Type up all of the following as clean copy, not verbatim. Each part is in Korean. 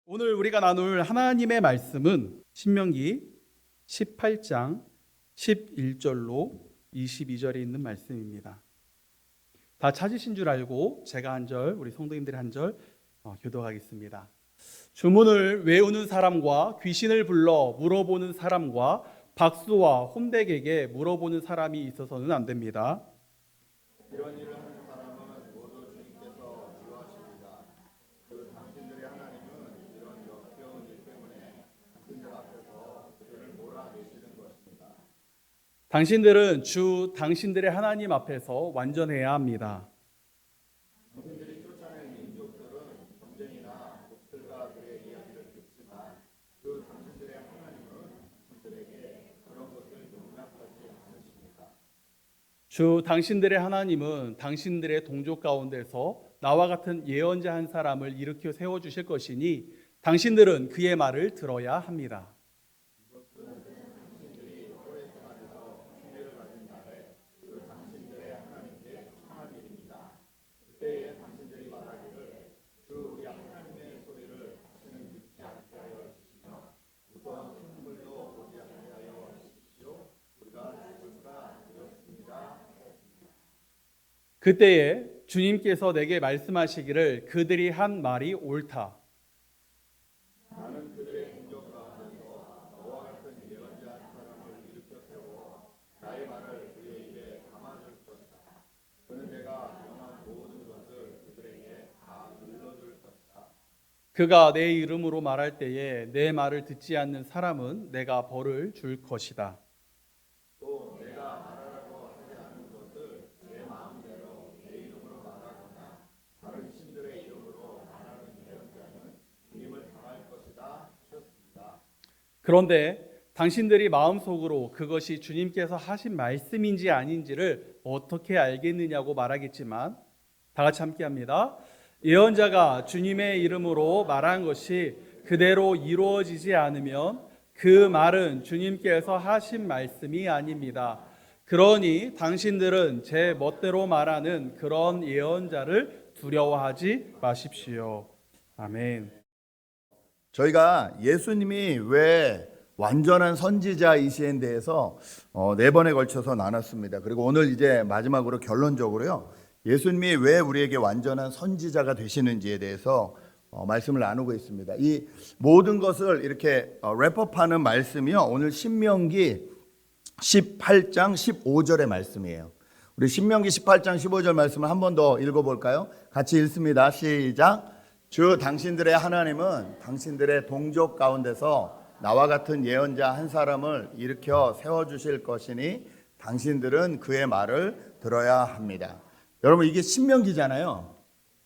오늘 우리가 나눌 하나님의 말씀은 신명기 18장 11절로 22절에 있는 말씀입니다. 다 찾으신 줄 알고 제가 한 절, 우리 성도님들이 한 절 교독하겠습니다. 주문을 외우는 사람과 귀신을 불러 물어보는 사람과 박수와 혼백에게 물어보는 사람이 있어서는 안 됩니다. 이런 일을 하는 사람은 모두 주님께서 미워하십니다. 그 당신들의 하나님은 이런 역겨운 일 때문에 당신들 앞에서 그들을 몰아내시는 것입니다. 당신들은 당신들의 하나님 앞에서 완전해야 합니다. 당신들이 쫓아낸 민족들은 전쟁이나 목들과 그의 이야기를 듣지만 그 당신들의 하나님은 그들에게 그런 것을 용납하지 않으십니다. 당신들의 하나님은 당신들의 동족 가운데서 나와 같은 예언자 한 사람을 일으켜 세워주실 것이니 당신들은 그의 말을 들어야 합니다. 그때에 주님께서 내게 말씀하시기를 그들이 한 말이 옳다. 나는 그들의 공격 가운데서 너와 같은 예언자 한 사람을 일으켜 세워 나의 말을 그의 입에 담아줄 것이다. 그는 내가 명한 모든 것을 그들에게 다 일러줄 것이다. 그가 내 이름으로 말할 때에 내 말을 듣지 않는 사람은 내가 벌을 줄 것이다. 또 내가 말하라고 하지 않은 것을 내 마음대로 내 이름으로 말하거나 다른 신들의 이름으로 말하는 예언자는 죽임을 당할 것이다 하셨습니다. 그런데 당신들이 마음속으로 그것이 주님께서 하신 말씀인지 아닌지를 어떻게 알겠느냐고 말하겠지만 다 같이 함께합니다. 예언자가 주님의 이름으로 말한 것이 그대로 이루어지지 않으면 그 말은 주님께서 하신 말씀이 아닙니다. 그러니 당신들은 제 멋대로 말하는 그런 예언자를 두려워하지 마십시오. 아멘. 저희가 예수님이 왜 완전한 선지자이시에 대해서 4번에 걸쳐서 나눴습니다. 그리고 오늘 이제 마지막으로 결론적으로요. 예수님이 왜 우리에게 완전한 선지자가 되시는지에 대해서 말씀을 나누고 있습니다. 이 모든 것을 이렇게 랩업하는 말씀이요. 오늘 신명기 18장 15절의 말씀이에요. 우리 신명기 18장 15절 말씀을 한 번 더 읽어볼까요? 같이 읽습니다. 시작. 주 당신들의 하나님은 당신들의 동족 가운데서 나와 같은 예언자 한 사람을 일으켜 세워주실 것이니 당신들은 그의 말을 들어야 합니다. 여러분 이게 신명기잖아요.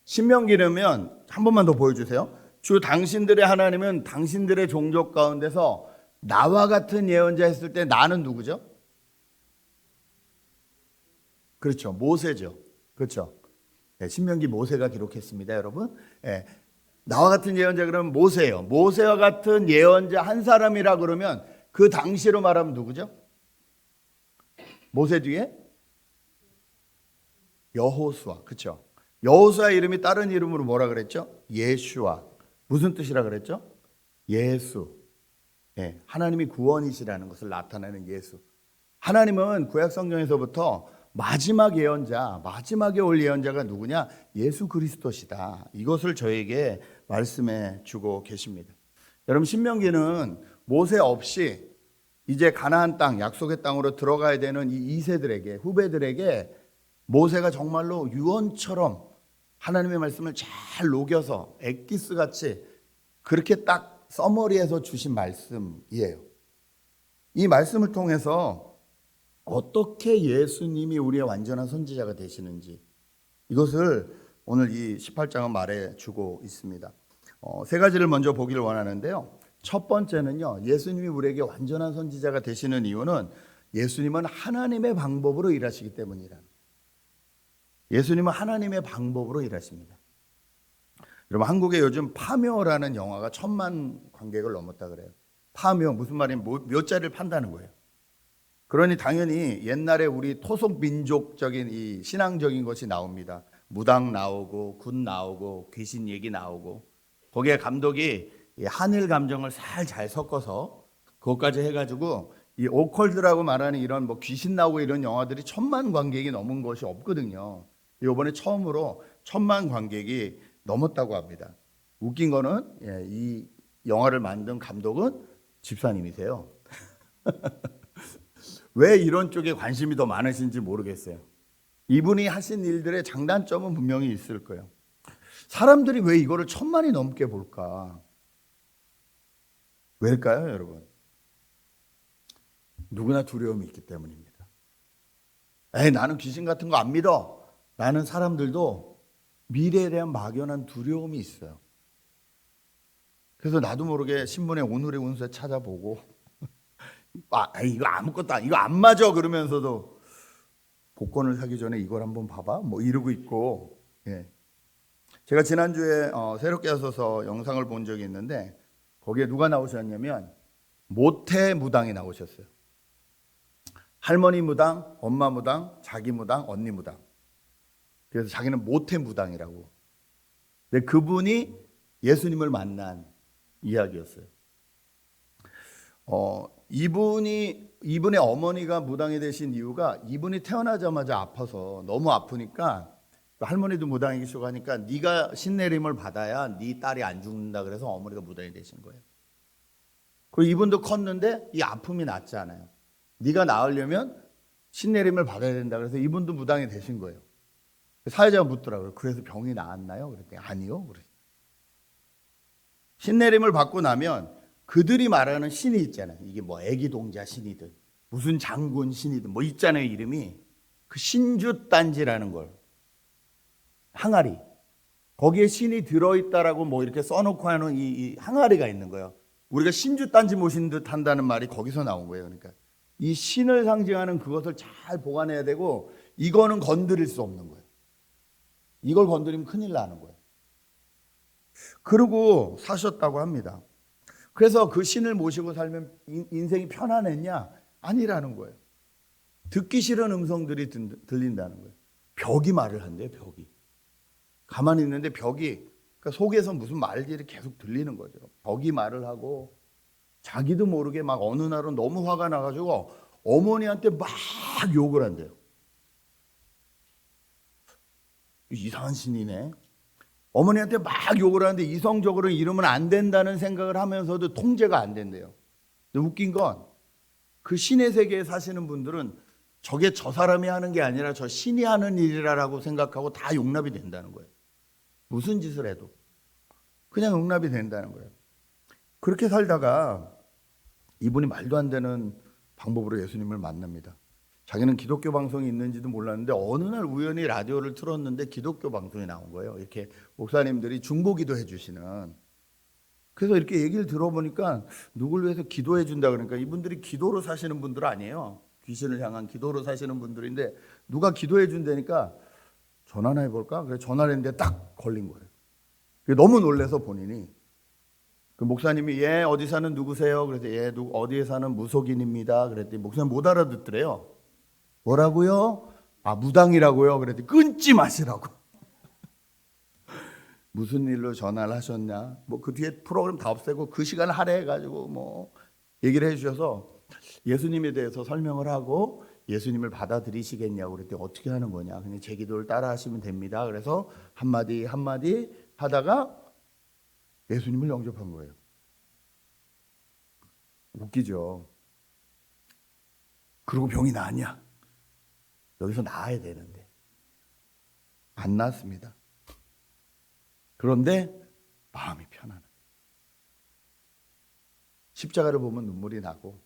신명기라면 한 번만 더 보여주세요. 주 당신들의 하나님은 당신들의 종족 가운데서 나와 같은 예언자 했을 때 나는 누구죠? 그렇죠. 모세죠. 그렇죠. 네, 신명기 모세가 기록했습니다, 여러분. 네, 나와 같은 예언자 그러면 모세예요. 모세와 같은 예언자 한 사람이라 그러면 그 당시로 말하면 누구죠? 모세 뒤에 여호수아. 그렇죠. 여호수아 이름이 다른 이름으로 뭐라 그랬죠? 예슈아. 무슨 뜻이라 그랬죠? 예수. 네, 하나님이 구원이시라는 것을 나타내는 예수. 하나님은 구약 성경에서부터 마지막 예언자, 마지막에 올 예언자가 누구냐? 예수 그리스도시다. 이것을 저에게 말씀해 주고 계십니다. 여러분 신명기는 모세 없이 이제 가나안 땅, 약속의 땅으로 들어가야 되는 이 2세들에게, 후배들에게 모세가 정말로 유언처럼 하나님의 말씀을 잘 녹여서 엑기스같이 그렇게 딱 서머리해서 주신 말씀이에요. 이 말씀을 통해서 어떻게 예수님이 우리의 완전한 선지자가 되시는지 이것을 오늘 이 18장은 말해주고 있습니다. 3가지를 먼저 보기를 원하는데요. 첫 번째는요. 예수님이 우리에게 완전한 선지자가 되시는 이유는 예수님은 하나님의 방법으로 일하시기 때문이라. 예수님은 하나님의 방법으로 일하십니다. 여러분 한국에 요즘 파묘라는 영화가 1000만 관객을 넘었다 그래요. 파묘 무슨 말이냐면 묘자를 판다는 거예요. 그러니 당연히 옛날에 우리 토속 민족적인 이 신앙적인 것이 나옵니다. 무당 나오고 군 나오고 귀신 얘기 나오고 거기에 감독이 이 한일 감정을 잘 섞어서 그것까지 해가지고 이 오컬드라고 말하는 이런 뭐 귀신 나오고 이런 영화들이 1,000만 관객이 넘은 것이 없거든요. 이번에 처음으로 1,000만 관객이 넘었다고 합니다. 웃긴 거는 이 영화를 만든 감독은 집사님이세요. 왜 이런 쪽에 관심이 더 많으신지 모르겠어요. 이분이 하신 일들의 장단점은 분명히 있을 거예요. 사람들이 왜 이거를 1,000만이 넘게 볼까? 왜일까요, 여러분? 누구나 두려움이 있기 때문입니다. 나는 귀신 같은 거 안 믿어. 라는 사람들도 미래에 대한 막연한 두려움이 있어요. 그래서 나도 모르게 신문에 오늘의 운세 찾아보고 이거 아무것도 이거 안 맞아 그러면서도 복권을 사기 전에 이걸 한번 봐봐 뭐 이러고 있고. 제가 지난주에 새롭게 하셔서 영상을 본 적이 있는데 거기에 누가 나오셨냐면 모태 무당이 나오셨어요. 할머니 무당, 엄마 무당, 자기 무당, 언니 무당. 그래서 자기는 모태 무당이라고. 근데 그분이 예수님을 만난 이야기였어요. 이분의 어머니가 무당이 되신 이유가 이분이 태어나자마자 아파서 너무 아프니까 할머니도 무당이시고 하니까 네가 신내림을 받아야 네 딸이 안 죽는다 그래서 어머니가 무당이 되신 거예요. 그리고 이분도 컸는데 이 아픔이 낫잖아요. 네가 나으려면 신내림을 받아야 된다 그래서 이분도 무당이 되신 거예요. 사회자가 묻더라고요. 그래서 병이 나았나요? 그랬더니 아니요. 그랬어요. 신내림을 받고 나면 그들이 말하는 신이 있잖아요. 이게 뭐 애기동자 신이든 무슨 장군 신이든 뭐 있잖아요. 이름이 그 신주단지라는 걸 항아리 거기에 신이 들어있다라고 뭐 이렇게 써놓고 하는 이 항아리가 있는 거예요. 우리가 신주단지 모신 듯 한다는 말이 거기서 나온 거예요. 그러니까 이 신을 상징하는 그것을 잘 보관해야 되고 이거는 건드릴 수 없는 거예요. 이걸 건드리면 큰일 나는 거예요. 그러고 사셨다고 합니다. 그래서 그 신을 모시고 살면 인생이 편안했냐? 아니라는 거예요. 듣기 싫은 음성들이 들린다는 거예요. 벽이 말을 한대요. 벽이. 가만히 있는데 벽이 그러니까 속에서 무슨 말들이 계속 들리는 거죠. 벽이 말을 하고 자기도 모르게 막 어느 날은 너무 화가 나가지고 어머니한테 막 욕을 한대요. 이상한 신이네. 어머니한테 막 욕을 하는데 이성적으로 이러면 안 된다는 생각을 하면서도 통제가 안 된대요. 근데 웃긴 건 그 신의 세계에 사시는 분들은 저게 저 사람이 하는 게 아니라 저 신이 하는 일이라고 생각하고 다 용납이 된다는 거예요. 무슨 짓을 해도 그냥 용납이 된다는 거예요. 그렇게 살다가 이분이 말도 안 되는 방법으로 예수님을 만납니다. 자기는 기독교 방송이 있는지도 몰랐는데 어느 날 우연히 라디오를 틀었는데 기독교 방송이 나온 거예요. 이렇게 목사님들이 중보기도 해주시는. 그래서 이렇게 얘기를 들어보니까 누굴 위해서 기도해 준다 그러니까 이분들이 기도로 사시는 분들 아니에요. 귀신을 향한 기도로 사시는 분들인데 누가 기도해 준다니까 전화나 해볼까? 그래서 전화를 했는데 딱 걸린 거예요. 너무 놀라서 본인이 그 목사님이 어디 사는 누구세요? 그래서 어디에 사는 무속인입니다. 그랬더니 목사님 못 알아듣더래요. 뭐라고요? 무당이라고요. 그랬더니 끊지 마시라고. 무슨 일로 전화를 하셨냐? 뭐 그 뒤에 프로그램 다 없애고 그 시간을 할애해가지고 뭐 얘기를 해주셔서 예수님에 대해서 설명을 하고 예수님을 받아들이시겠냐고 그랬더니 어떻게 하는 거냐? 그냥 제 기도를 따라하시면 됩니다. 그래서 한마디 한마디 하다가 예수님을 영접한 거예요. 웃기죠? 그리고 병이 나았냐? 여기서 나아야 되는데 안 나았습니다. 그런데 마음이 편안해. 십자가를 보면 눈물이 나고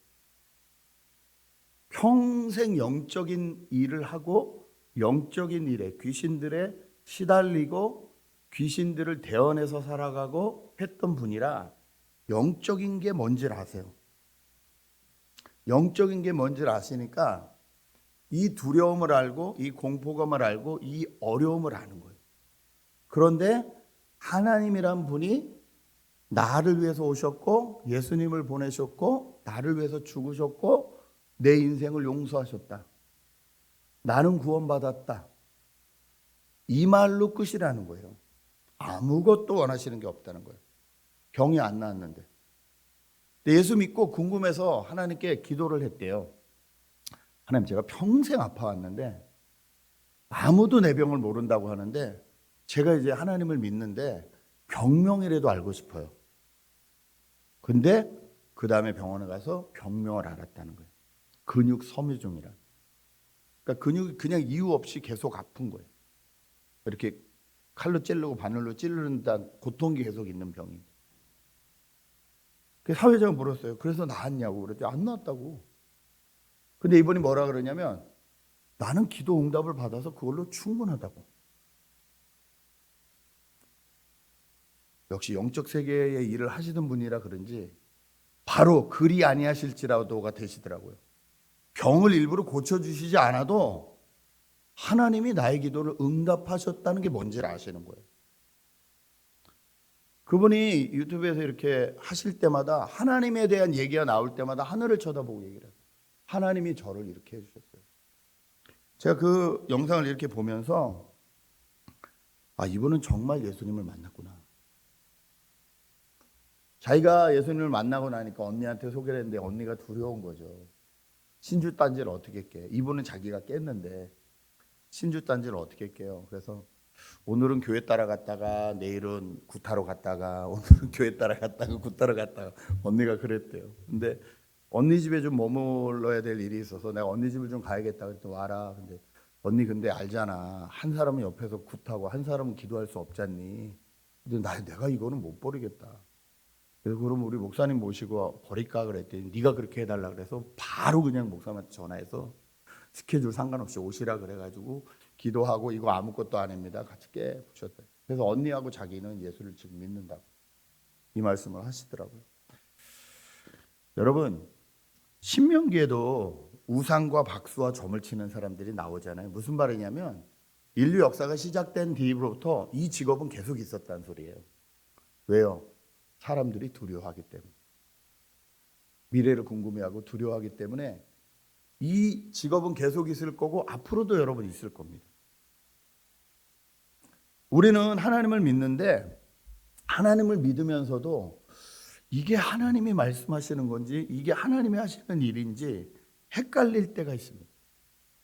평생 영적인 일을 하고 영적인 일에 귀신들에 시달리고 귀신들을 대언해서 살아가고 했던 분이라 영적인 게 뭔지를 아세요. 영적인 게 뭔지를 아시니까 이 두려움을 알고 이 공포감을 알고 이 어려움을 아는 거예요. 그런데 하나님이란 분이 나를 위해서 오셨고 예수님을 보내셨고 나를 위해서 죽으셨고 내 인생을 용서하셨다. 나는 구원받았다. 이 말로 끝이라는 거예요. 아무것도 원하시는 게 없다는 거예요. 병이 안 나았는데. 근데 예수 믿고 궁금해서 하나님께 기도를 했대요. 하나님, 제가 평생 아파왔는데 아무도 내 병을 모른다고 하는데 제가 이제 하나님을 믿는데 병명이라도 알고 싶어요. 근데 그 다음에 병원에 가서 병명을 알았다는 거예요. 근육 섬유증이라. 그러니까 근육이 그냥 이유 없이 계속 아픈 거예요. 이렇게 칼로 찌르고 바늘로 찌르는다 고통이 계속 있는 병이. 그 사회자가 물었어요. 그래서 나았냐고 그랬더니 안 나았다고. 근데 이분이 뭐라 그러냐면 나는 기도 응답을 받아서 그걸로 충분하다고. 역시 영적 세계의 일을 하시던 분이라 그런지 바로 그리 아니하실지라도가 되시더라고요. 병을 일부러 고쳐주시지 않아도 하나님이 나의 기도를 응답하셨다는 게 뭔지를 아시는 거예요. 그분이 유튜브에서 이렇게 하실 때마다 하나님에 대한 얘기가 나올 때마다 하늘을 쳐다보고 얘기를 해요. 하나님이 저를 이렇게 해주셨어요. 제가 그 영상을 이렇게 보면서 이분은 정말 예수님을 만났구나. 자기가 예수님을 만나고 나니까 언니한테 소개를 했는데 언니가 두려운 거죠. 신주단지를 어떻게 깨? 이분은 자기가 깼는데 신주단지를 어떻게 깨요? 그래서 오늘은 교회 따라갔다가 내일은 구타로 갔다가 오늘은 교회 따라갔다가 구타로 갔다가 언니가 그랬대요. 근데 언니 집에 좀 머물러야 될 일이 있어서 내가 언니 집을 좀 가야겠다 그랬더니 와라. 근데 언니 근데 알잖아. 한 사람은 옆에서 굿하고 한 사람은 기도할 수 없잖니. 근데 내가 이거는 못 버리겠다. 그래서 그럼 우리 목사님 모시고 버릴까 그랬더니 네가 그렇게 해달라 그래서 바로 그냥 목사님한테 전화해서 스케줄 상관없이 오시라 그래가지고 기도하고 이거 아무것도 아닙니다. 같이 깨부셨다. 그래서 언니하고 자기는 예수를 지금 믿는다고 이 말씀을 하시더라고요. 여러분 신명기에도 우상과 박수와 점을 치는 사람들이 나오잖아요. 무슨 말이냐면 인류 역사가 시작된 뒤로부터 이 직업은 계속 있었다는 소리예요. 왜요? 사람들이 두려워하기 때문에. 미래를 궁금해하고 두려워하기 때문에 이 직업은 계속 있을 거고 앞으로도 여러분 있을 겁니다. 우리는 하나님을 믿는데 하나님을 믿으면서도 이게 하나님이 말씀하시는 건지 이게 하나님이 하시는 일인지 헷갈릴 때가 있습니다.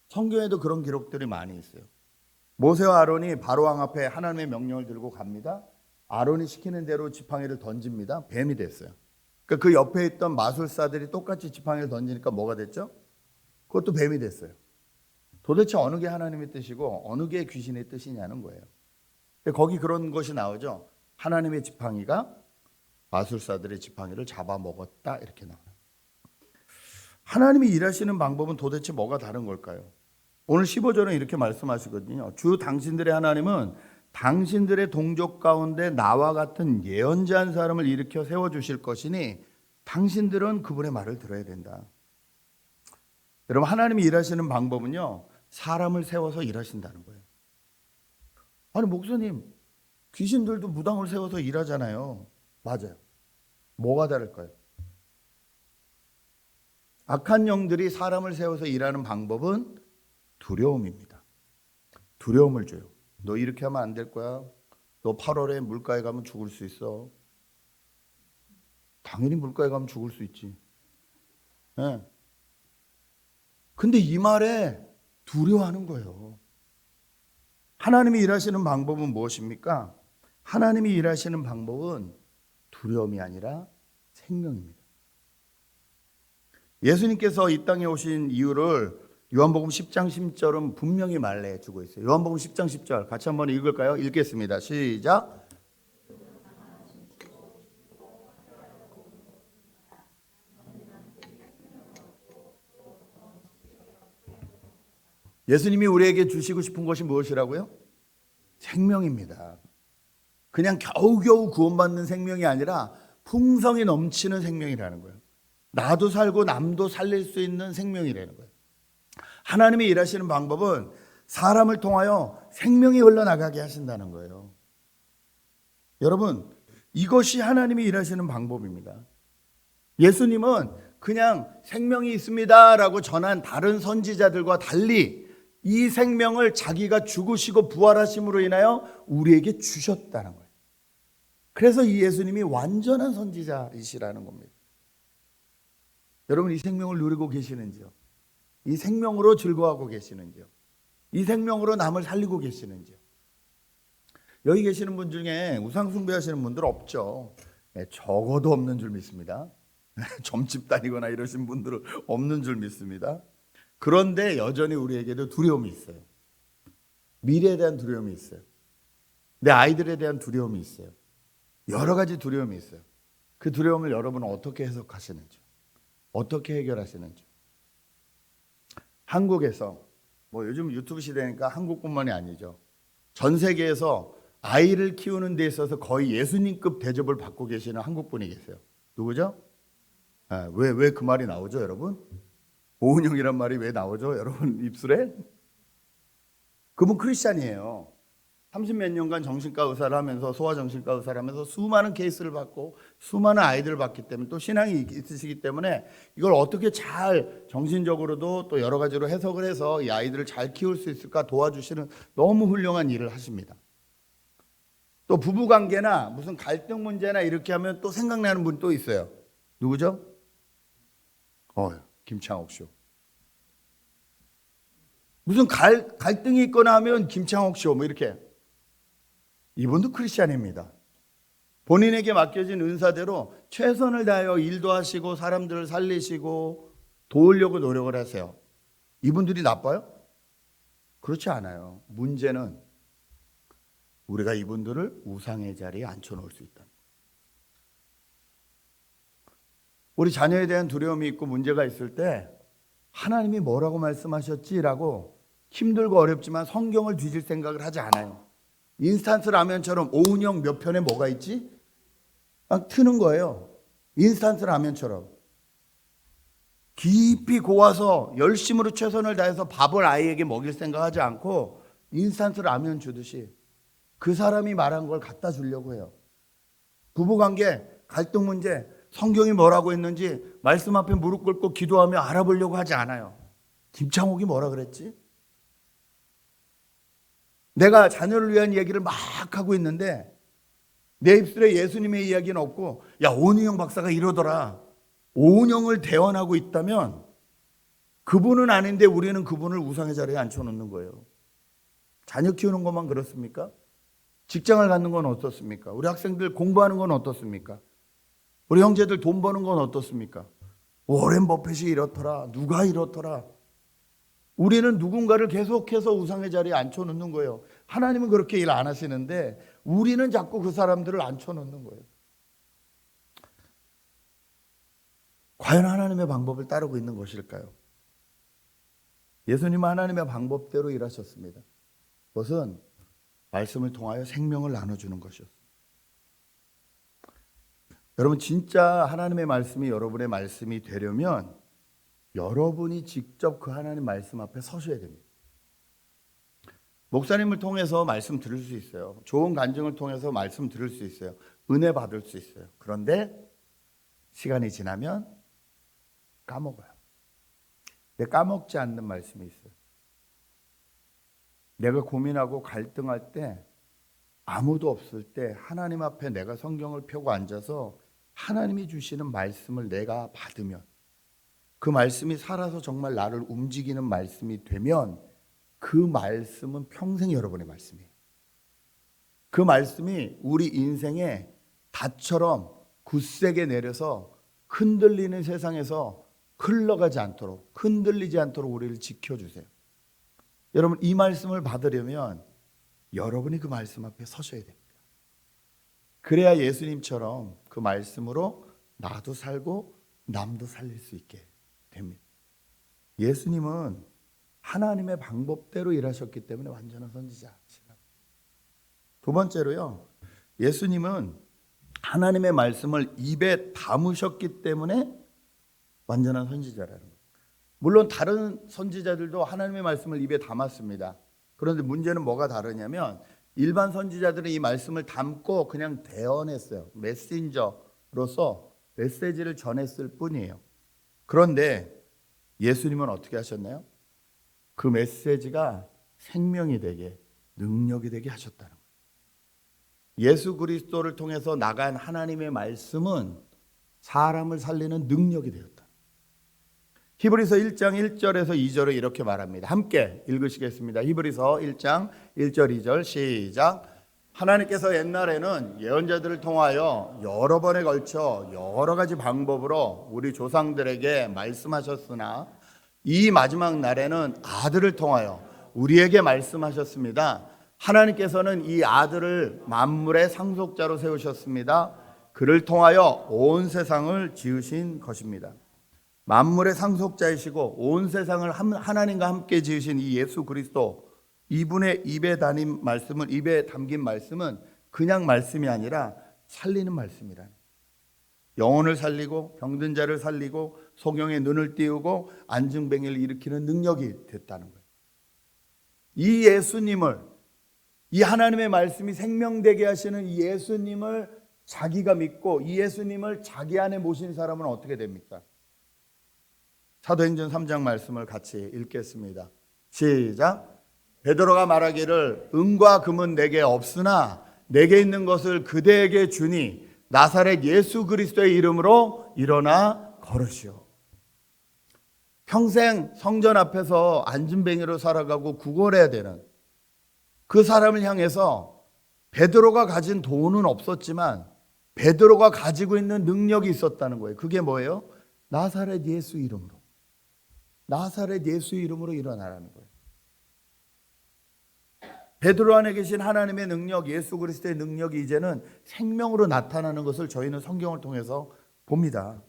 성경에도 그런 기록들이 많이 있어요. 모세와 아론이 바로왕 앞에 하나님의 명령을 들고 갑니다. 아론이 시키는 대로 지팡이를 던집니다. 뱀이 됐어요. 그러니까 그 옆에 있던 마술사들이 똑같이 지팡이를 던지니까 뭐가 됐죠? 그것도 뱀이 됐어요. 도대체 어느 게 하나님의 뜻이고 어느 게 귀신의 뜻이냐는 거예요. 거기 그런 것이 나오죠. 하나님의 지팡이가 마술사들의 지팡이를 잡아먹었다 이렇게 나와요. 하나님이 일하시는 방법은 도대체 뭐가 다른 걸까요? 오늘 15절은 이렇게 말씀하시거든요. 주 당신들의 하나님은 당신들의 동족 가운데 나와 같은 예언자한 사람을 일으켜 세워주실 것이니 당신들은 그분의 말을 들어야 된다. 여러분 하나님이 일하시는 방법은요. 사람을 세워서 일하신다는 거예요. 아니 목사님 귀신들도 무당을 세워서 일하잖아요. 맞아요. 뭐가 다를까요? 악한 영들이 사람을 세워서 일하는 방법은 두려움입니다. 두려움을 줘요. 너 이렇게 하면 안 될 거야. 너 8월에 물가에 가면 죽을 수 있어. 당연히 물가에 가면 죽을 수 있지. 네. 근데 이 말에 두려워하는 거예요. 하나님이 일하시는 방법은 무엇입니까? 하나님이 일하시는 방법은 두려움이 아니라 생명입니다. 예수님께서 이 땅에 오신 이유를 요한복음 10장 10절은 분명히 말해주고 있어요. 요한복음 10장 10절 같이 한번 읽을까요? 읽겠습니다. 시작. 예수님이 우리에게 주시고 싶은 것이 무엇이라고요? 생명입니다. 그냥 겨우겨우 구원받는 생명이 아니라 풍성이 넘치는 생명이라는 거예요. 나도 살고 남도 살릴 수 있는 생명이라는 거예요. 하나님이 일하시는 방법은 사람을 통하여 생명이 흘러나가게 하신다는 거예요. 여러분, 이것이 하나님이 일하시는 방법입니다. 예수님은 그냥 생명이 있습니다라고 전한 다른 선지자들과 달리 이 생명을 자기가 죽으시고 부활하심으로 인하여 우리에게 주셨다는 거예요. 그래서 이 예수님이 완전한 선지자이시라는 겁니다. 여러분 이 생명을 누리고 계시는지요? 이 생명으로 즐거워하고 계시는지요? 이 생명으로 남을 살리고 계시는지요? 여기 계시는 분 중에 우상 숭배하시는 분들 없죠? 적어도 없는 줄 믿습니다. 점집 다니거나 이러신 분들은 없는 줄 믿습니다. 그런데 여전히 우리에게도 두려움이 있어요. 미래에 대한 두려움이 있어요. 내 아이들에 대한 두려움이 있어요. 여러 가지 두려움이 있어요. 그 두려움을 여러분은 어떻게 해석하시는지, 어떻게 해결하시는지. 한국에서 뭐 요즘 유튜브 시대니까 한국뿐만이 아니죠. 전 세계에서 아이를 키우는 데 있어서 거의 예수님급 대접을 받고 계시는 한국 분이 계세요. 누구죠? 왜 그 말이 나오죠, 여러분? 오은영이란 말이 왜 나오죠, 여러분 입술에? 그분 크리스찬이에요. 30몇 년간 정신과 의사를 하면서 소아정신과 의사를 하면서 수많은 케이스를 받고 수많은 아이들을 봤기 때문에 또 신앙이 있으시기 때문에 이걸 어떻게 잘 정신적으로도 또 여러 가지로 해석을 해서 이 아이들을 잘 키울 수 있을까 도와주시는 너무 훌륭한 일을 하십니다. 또 부부관계나 무슨 갈등 문제나 이렇게 하면 또 생각나는 분 또 있어요. 누구죠? 김창옥 쇼. 무슨 갈등이 있거나 하면 김창옥 쇼 뭐 이렇게. 이분도 크리스찬입니다. 본인에게 맡겨진 은사대로 최선을 다하여 일도 하시고 사람들을 살리시고 도우려고 노력을 하세요. 이분들이 나빠요? 그렇지 않아요. 문제는 우리가 이분들을 우상의 자리에 앉혀놓을 수 있다. 우리 자녀에 대한 두려움이 있고 문제가 있을 때 하나님이 뭐라고 말씀하셨지라고 힘들고 어렵지만 성경을 뒤질 생각을 하지 않아요. 인스턴트 라면처럼 오은영 몇 편에 뭐가 있지? 막 트는 거예요. 인스턴트 라면처럼. 깊이 고와서 열심으로 최선을 다해서 밥을 아이에게 먹일 생각하지 않고 인스턴트 라면 주듯이 그 사람이 말한 걸 갖다 주려고 해요. 부부관계, 갈등 문제, 성경이 뭐라고 했는지 말씀 앞에 무릎 꿇고 기도하며 알아보려고 하지 않아요. 김창옥이 뭐라 그랬지? 내가 자녀를 위한 얘기를 막 하고 있는데 내 입술에 예수님의 이야기는 없고 야 오은영 박사가 이러더라. 오은영을 대언하고 있다면 그분은 아닌데 우리는 그분을 우상의 자리에 앉혀놓는 거예요. 자녀 키우는 것만 그렇습니까? 직장을 갖는 건 어떻습니까? 우리 학생들 공부하는 건 어떻습니까? 우리 형제들 돈 버는 건 어떻습니까? 워렌 버핏이 이렇더라. 누가 이렇더라. 우리는 누군가를 계속해서 우상의 자리에 앉혀놓는 거예요. 하나님은 그렇게 일 안 하시는데 우리는 자꾸 그 사람들을 앉혀놓는 거예요. 과연 하나님의 방법을 따르고 있는 것일까요? 예수님은 하나님의 방법대로 일하셨습니다. 그것은 말씀을 통하여 생명을 나눠주는 것이었습니다. 여러분 진짜 하나님의 말씀이 여러분의 말씀이 되려면 여러분이 직접 그 하나님 말씀 앞에 서셔야 됩니다. 목사님을 통해서 말씀 들을 수 있어요. 좋은 간증을 통해서 말씀 들을 수 있어요. 은혜 받을 수 있어요. 그런데 시간이 지나면 까먹어요. 근데 까먹지 않는 말씀이 있어요. 내가 고민하고 갈등할 때 아무도 없을 때 하나님 앞에 내가 성경을 펴고 앉아서 하나님이 주시는 말씀을 내가 받으면 그 말씀이 살아서 정말 나를 움직이는 말씀이 되면 그 말씀은 평생 여러분의 말씀이에요. 그 말씀이 우리 인생에 닷처럼 굳세게 내려서 흔들리는 세상에서 흘러가지 않도록 흔들리지 않도록 우리를 지켜주세요. 여러분 이 말씀을 받으려면 여러분이 그 말씀 앞에 서셔야 됩니다. 그래야 예수님처럼 그 말씀으로 나도 살고 남도 살릴 수 있게 됩니다. 예수님은 하나님의 방법대로 일하셨기 때문에 완전한 선지자시다. 두 번째로요. 예수님은 하나님의 말씀을 입에 담으셨기 때문에 완전한 선지자라는 거예요. 물론 다른 선지자들도 하나님의 말씀을 입에 담았습니다. 그런데 문제는 뭐가 다르냐면 일반 선지자들은 이 말씀을 담고 그냥 대언했어요. 메신저로서 메시지를 전했을 뿐이에요. 그런데 예수님은 어떻게 하셨나요? 그 메시지가 생명이 되게 능력이 되게 하셨다는 거예요. 예수 그리스도를 통해서 나간 하나님의 말씀은 사람을 살리는 능력이 되었다. 히브리서 1장 1절에서 2절을 이렇게 말합니다. 함께 읽으시겠습니다. 히브리서 1장 1절 2절 시작. 하나님께서 옛날에는 예언자들을 통하여 여러 번에 걸쳐 여러 가지 방법으로 우리 조상들에게 말씀하셨으나 이 마지막 날에는 아들을 통하여 우리에게 말씀하셨습니다. 하나님께서는 이 아들을 만물의 상속자로 세우셨습니다. 그를 통하여 온 세상을 지으신 것입니다. 만물의 상속자이시고 온 세상을 하나님과 함께 지으신 이 예수 그리스도, 이분의 입에 담긴 말씀은 그냥 말씀이 아니라 살리는 말씀이라. 영혼을 살리고 병든 자를 살리고 소경의 눈을 띄우고 안증뱅이를 일으키는 능력이 됐다는 거예요. 이 예수님을, 이 하나님의 말씀이 생명되게 하시는 이 예수님을 자기가 믿고 이 예수님을 자기 안에 모신 사람은 어떻게 됩니까? 사도행전 3장 말씀을 같이 읽겠습니다. 시작. 베드로가 말하기를 은과 금은 내게 없으나 내게 있는 것을 그대에게 주니 나사렛 예수 그리스도의 이름으로 일어나 걸으시오. 평생 성전 앞에서 안진뱅이로 살아가고 구걸해야 되는 그 사람을 향해서 베드로가 가진 돈은 없었지만 베드로가 가지고 있는 능력이 있었다는 거예요. 그게 뭐예요? 나사렛 예수 이름으로. 나사렛 예수 이름으로 일어나라는 거예요. 베드로 안에 계신 하나님의 능력, 예수 그리스도의 능력이 이제는 생명으로 나타나는 것을 저희는 성경을 통해서 봅니다.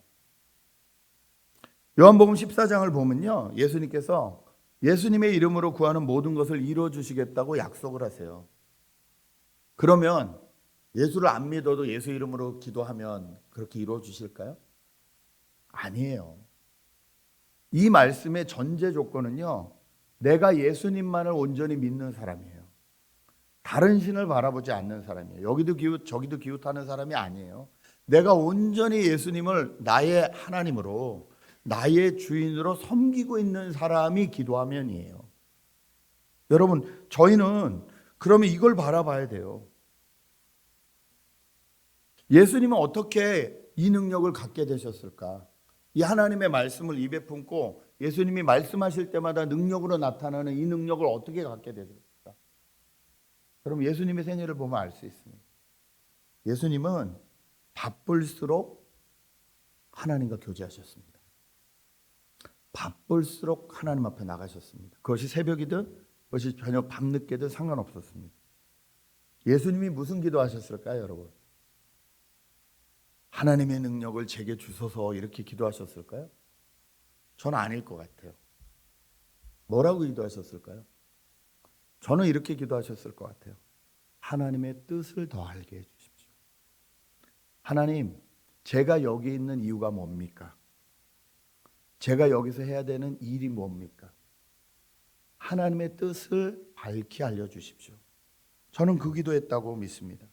요한복음 14장을 보면요, 예수님께서 예수님의 이름으로 구하는 모든 것을 이루어 주시겠다고 약속을 하세요. 그러면 예수를 안 믿어도 예수 이름으로 기도하면 그렇게 이루어 주실까요? 아니에요. 이 말씀의 전제 조건은요, 내가 예수님만을 온전히 믿는 사람이에요. 다른 신을 바라보지 않는 사람이에요. 여기도 기웃 저기도 기웃하는 사람이 아니에요. 내가 온전히 예수님을 나의 하나님으로, 나의 주인으로 섬기고 있는 사람이 기도하면이에요. 여러분, 저희는 그러면 이걸 바라봐야 돼요. 예수님은 어떻게 이 능력을 갖게 되셨을까? 이 하나님의 말씀을 입에 품고 예수님이 말씀하실 때마다 능력으로 나타나는 이 능력을 어떻게 갖게 되셨을까? 그럼 예수님의 생애를 보면 알 수 있습니다. 예수님은 바쁠수록 하나님과 교제하셨습니다. 바쁠수록 하나님 앞에 나가셨습니다. 그것이 새벽이든 그것이 저녁 밤늦게든 상관없었습니다. 예수님이 무슨 기도하셨을까요, 여러분? 하나님의 능력을 제게 주소서 이렇게 기도하셨을까요? 저는 아닐 것 같아요. 뭐라고 기도하셨을까요? 저는 이렇게 기도하셨을 것 같아요. 하나님의 뜻을 더 알게 해주십시오. 하나님, 제가 여기 있는 이유가 뭡니까? 제가 여기서 해야 되는 일이 뭡니까? 하나님의 뜻을 밝히 알려주십시오. 저는 그 기도했다고 믿습니다.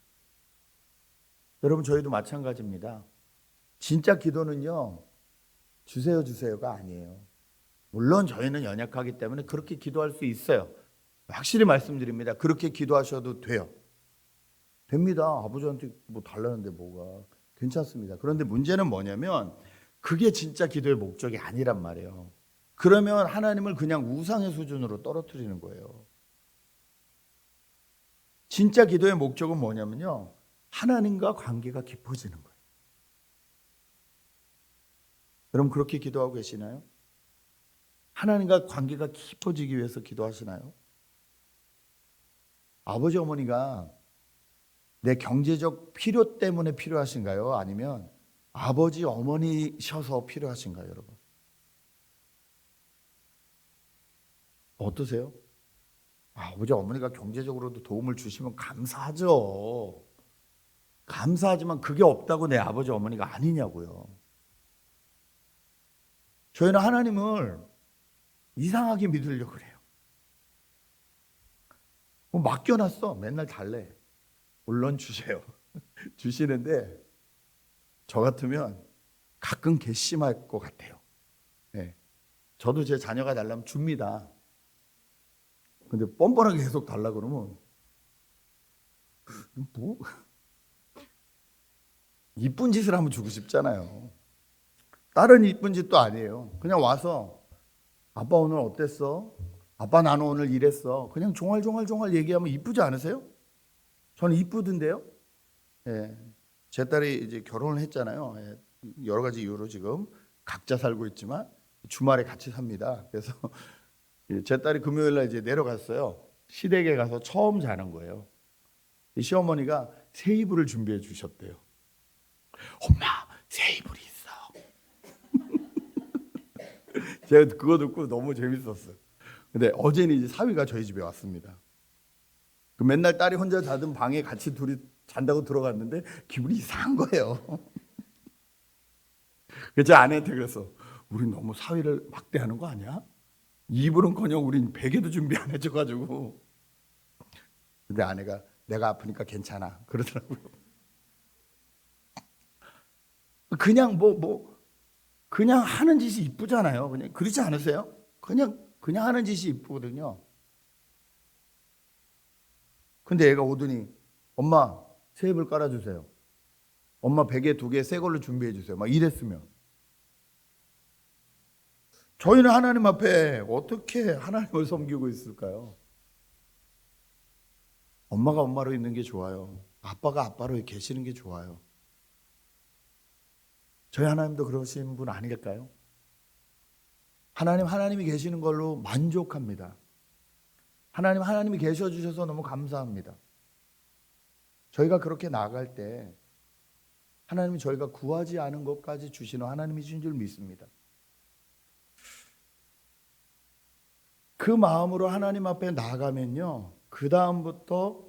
여러분, 저희도 마찬가지입니다. 진짜 기도는요, 주세요 주세요가 아니에요. 물론 저희는 연약하기 때문에 그렇게 기도할 수 있어요. 확실히 말씀드립니다. 그렇게 기도하셔도 돼요. 됩니다. 아버지한테 뭐 달라는데 뭐가. 괜찮습니다. 그런데 문제는 뭐냐면 그게 진짜 기도의 목적이 아니란 말이에요. 그러면 하나님을 그냥 우상의 수준으로 떨어뜨리는 거예요. 진짜 기도의 목적은 뭐냐면요, 하나님과 관계가 깊어지는 거예요. 여러분, 그렇게 기도하고 계시나요? 하나님과 관계가 깊어지기 위해서 기도하시나요? 아버지 어머니가 내 경제적 필요 때문에 필요하신가요? 아니면 아버지 어머니셔서 필요하신가요, 여러분? 어떠세요? 아버지 어머니가 경제적으로도 도움을 주시면 감사하죠. 감사하지만 그게 없다고 내 아버지 어머니가 아니냐고요. 저희는 하나님을 이상하게 믿으려고 그래요. 뭐 맡겨놨어. 맨날 달래. 물론 주세요. 주시는데 저 같으면 가끔 괘씸할 것 같아요. 네. 저도 제 자녀가 달라면 줍니다. 근데 뻔뻔하게 계속 달라 그러면 뭐 이쁜 짓을 하면 주고 싶잖아요. 다른 이쁜 짓도 아니에요. 그냥 와서 아빠 오늘 어땠어? 아빠 나는 오늘 이랬어. 그냥 종알종알 얘기하면 이쁘지 않으세요? 저는 이쁘던데요. 예. 제 딸이 이제 결혼을 했잖아요. 예. 여러 가지 이유로 지금 각자 살고 있지만 주말에 같이 삽니다. 그래서 제 딸이 금요일 날 이제 내려갔어요. 시댁에 가서 처음 자는 거예요. 이 시어머니가 새 이불을 준비해 주셨대요. 엄마, 새 이불이 있어. 제가 그거 듣고 너무 재밌었어요. 근데 어제는 이제 사위가 저희 집에 왔습니다. 그 맨날 딸이 혼자 자던 방에 같이 둘이 잔다고 들어갔는데 기분이 이상한 거예요. 그래서 제 아내한테 그랬어. 우리 너무 사위를 막대하는 거 아니야? 이불은커녕 우린 베개도 준비 안 해줘가지고. 근데 아내가 내가 아프니까 괜찮아 그러더라고요. 그냥 그냥 하는 짓이 이쁘잖아요. 그냥 그렇지 않으세요? 그냥 하는 짓이 이쁘거든요. 근데 애가 오더니 엄마 새 이불 깔아주세요. 엄마 베개 2개 새 걸로 준비해 주세요. 막 이랬으면 저희는 하나님 앞에 어떻게 하나님을 섬기고 있을까요? 엄마가 엄마로 있는 게 좋아요. 아빠가 아빠로 계시는 게 좋아요. 저희 하나님도 그러신 분 아니겠까요? 하나님이 계시는 걸로 만족합니다. 하나님이 계셔 주셔서 너무 감사합니다. 저희가 그렇게 나아갈 때 하나님이 저희가 구하지 않은 것까지 주시는 하나님이신 줄 믿습니다. 그 마음으로 하나님 앞에 나아가면요, 그 다음부터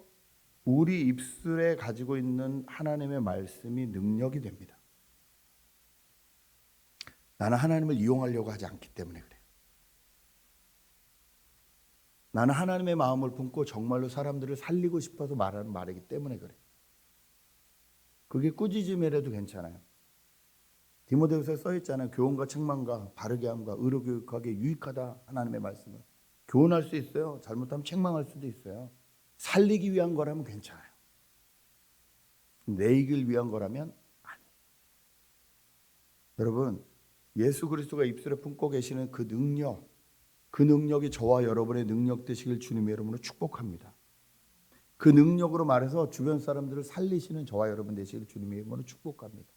우리 입술에 가지고 있는 하나님의 말씀이 능력이 됩니다. 나는 하나님을 이용하려고 하지 않기 때문에 그래요. 나는 하나님의 마음을 품고 정말로 사람들을 살리고 싶어서 말하는 말이기 때문에 그래요. 그게 꾸짖음이라도 괜찮아요. 디모데후서에 써 있잖아요. 교훈과 책망과 바르게 함과 의로 교육하기에 유익하다. 하나님의 말씀을 교훈할 수 있어요. 잘못하면 책망할 수도 있어요. 살리기 위한 거라면 괜찮아요. 내이길 위한 거라면 아니에요. 여러분, 예수 그리스도가 입술에 품고 계시는 그 능력이 저와 여러분의 능력 되시길 주님의 이름으로 축복합니다. 그 능력으로 말해서 주변 사람들을 살리시는 저와 여러분 되시길 주님의 이름으로 축복합니다.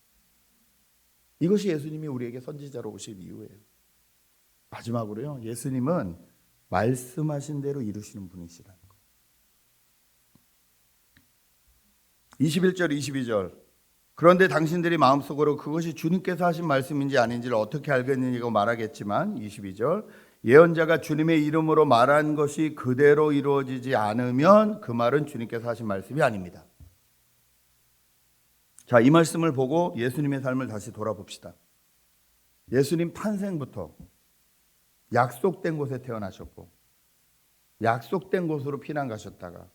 이것이 예수님이 우리에게 선지자로 오실 이유예요. 마지막으로요, 예수님은 말씀하신 대로 이루시는 분이시라는 거예요. 21절 22절 그런데 당신들이 마음속으로 그것이 주님께서 하신 말씀인지 아닌지를 어떻게 알겠느냐고 말하겠지만 22절 예언자가 주님의 이름으로 말한 것이 그대로 이루어지지 않으면 그 말은 주님께서 하신 말씀이 아닙니다. 자, 이 말씀을 보고 예수님의 삶을 다시 돌아봅시다. 예수님 탄생부터 약속된 곳에 태어나셨고 약속된 곳으로 피난 가셨다가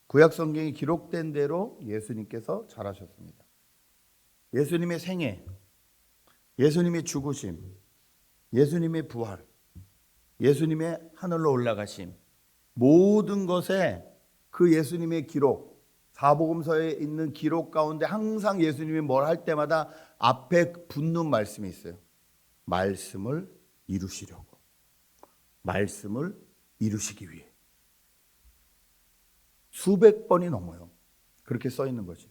구약 성경에 기록된 대로 예수님께서 자라셨습니다. 예수님의 생애, 예수님의 죽으심, 예수님의 부활, 예수님의 하늘로 올라가심, 모든 것에 그 예수님의 기록, 사복음서에 있는 기록 가운데 항상 예수님이 뭘 할 때마다 앞에 붙는 말씀이 있어요. 말씀을 이루시려고, 말씀을 이루시기 위해. 수백 번이 넘어요. 그렇게 써 있는 거지.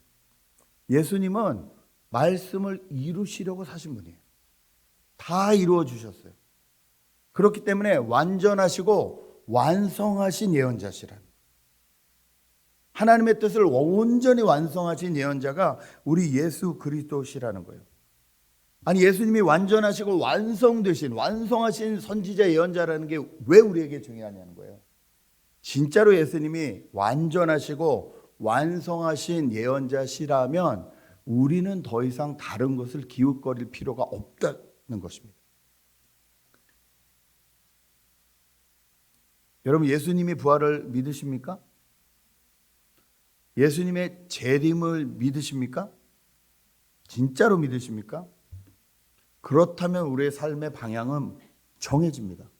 예수님은 말씀을 이루시려고 사신 분이에요. 다 이루어 주셨어요. 그렇기 때문에 완전하시고 완성하신 예언자시라는, 하나님의 뜻을 온전히 완성하신 예언자가 우리 예수 그리스도시라는 거예요. 아니, 예수님이 완전하시고 완성하신 선지자 예언자라는 게 왜 우리에게 중요하냐는 거예요. 진짜로 예수님이 완전하시고 완성하신 예언자시라면 우리는 더 이상 다른 것을 기웃거릴 필요가 없다는 것입니다. 여러분, 예수님이 부활을 믿으십니까? 예수님의 재림을 믿으십니까? 진짜로 믿으십니까? 그렇다면 우리의 삶의 방향은 정해집니다.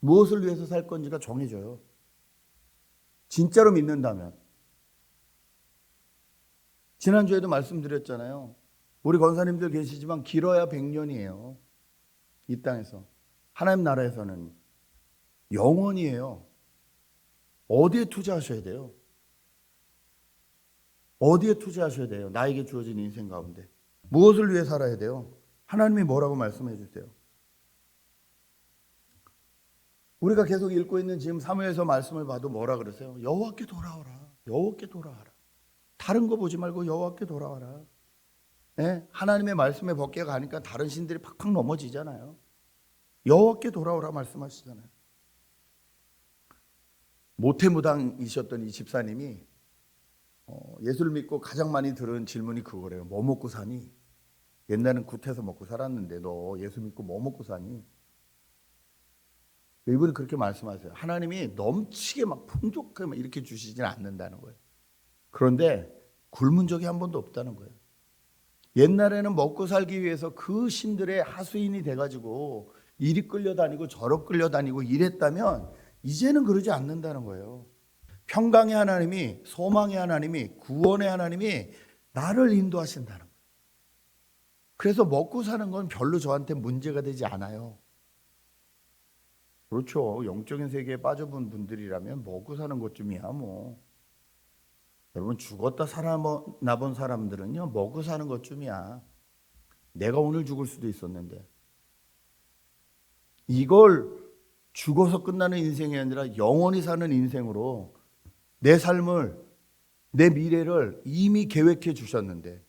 무엇을 위해서 살 건지가 정해져요. 진짜로 믿는다면, 지난주에도 말씀드렸잖아요. 우리 권사님들 계시지만 길어야 100년이에요. 이 땅에서. 하나님 나라에서는 영원이에요. 어디에 투자하셔야 돼요? 어디에 투자하셔야 돼요? 나에게 주어진 인생 가운데. 무엇을 위해 살아야 돼요? 하나님이 뭐라고 말씀해 주세요? 우리가 계속 읽고 있는 지금 사무엘서 말씀을 봐도 뭐라 그러세요? 여호와께 돌아오라. 여호와께 돌아와라. 다른 거 보지 말고 여호와께 돌아와라. 네? 하나님의 말씀에 벗겨 가니까 다른 신들이 팍팍 넘어지잖아요. 여호와께 돌아오라 말씀하시잖아요. 모태무당이셨던 이 집사님이 예수를 믿고 가장 많이 들은 질문이 그거래요. 뭐 먹고 사니? 옛날엔 굿해서 먹고 살았는데 너 예수 믿고 뭐 먹고 사니? 이분이 그렇게 말씀하세요. 하나님이 넘치게 막 풍족하게 막 이렇게 주시지는 않는다는 거예요. 그런데 굶은 적이 한 번도 없다는 거예요. 옛날에는 먹고 살기 위해서 그 신들의 하수인이 돼가지고 이리 끌려다니고 저리 끌려다니고 이랬다면 이제는 그러지 않는다는 거예요. 평강의 하나님이, 소망의 하나님이, 구원의 하나님이 나를 인도하신다는 거예요. 그래서 먹고 사는 건 별로 저한테 문제가 되지 않아요. 그렇죠. 영적인 세계에 빠져본 분들이라면 먹고 사는 것쯤이야 뭐. 여러분 죽었다 살아나본 사람들은요 먹고 사는 것쯤이야. 내가 오늘 죽을 수도 있었는데 이걸 죽어서 끝나는 인생이 아니라 영원히 사는 인생으로 내 삶을, 내 미래를 이미 계획해 주셨는데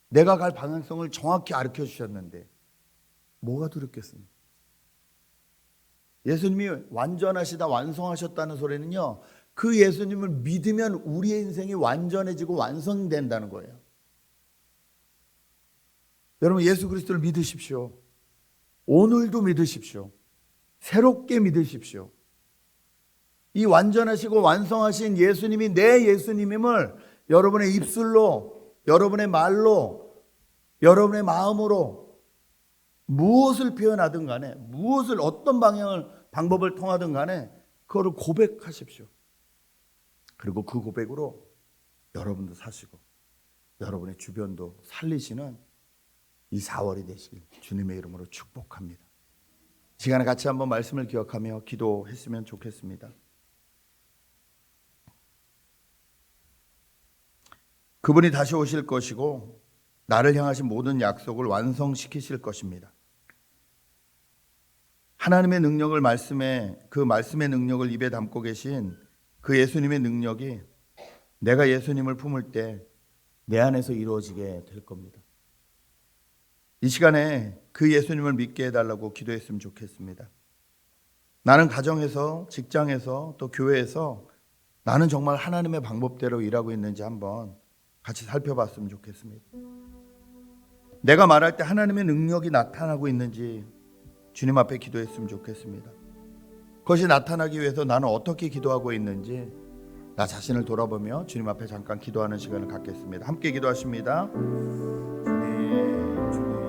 내가 갈 방향성을 정확히 가르쳐 주셨는데 뭐가 두렵겠습니까? 예수님이 완전하시다, 완성하셨다는 소리는요 그 예수님을 믿으면 우리의 인생이 완전해지고 완성된다는 거예요. 여러분 예수 그리스도를 믿으십시오. 오늘도 믿으십시오. 새롭게 믿으십시오. 이 완전하시고 완성하신 예수님이 내 예수님임을 여러분의 입술로, 여러분의 말로, 여러분의 마음으로 무엇을 표현하든 간에, 무엇을 어떤 방법을 통하든 간에 그거를 고백하십시오. 그리고 그 고백으로 여러분도 사시고 여러분의 주변도 살리시는 이 4월이 되시길 주님의 이름으로 축복합니다. 이 시간에 같이 한번 말씀을 기억하며 기도했으면 좋겠습니다. 그분이 다시 오실 것이고 나를 향하신 모든 약속을 완성시키실 것입니다. 하나님의 능력을 그 말씀의 능력을 입에 담고 계신 그 예수님의 능력이 내가 예수님을 품을 때 내 안에서 이루어지게 될 겁니다. 이 시간에 그 예수님을 믿게 해달라고 기도했으면 좋겠습니다. 나는 가정에서, 직장에서, 또 교회에서 나는 정말 하나님의 방법대로 일하고 있는지 한번 같이 살펴봤으면 좋겠습니다. 내가 말할 때 하나님의 능력이 나타나고 있는지 주님 앞에 기도했으면 좋겠습니다. 그것이 나타나기 위해서 나는 어떻게 기도하고 있는지 나 자신을 돌아보며 주님 앞에 잠깐 기도하는 시간을 갖겠습니다. 함께 기도하십니다. 주님.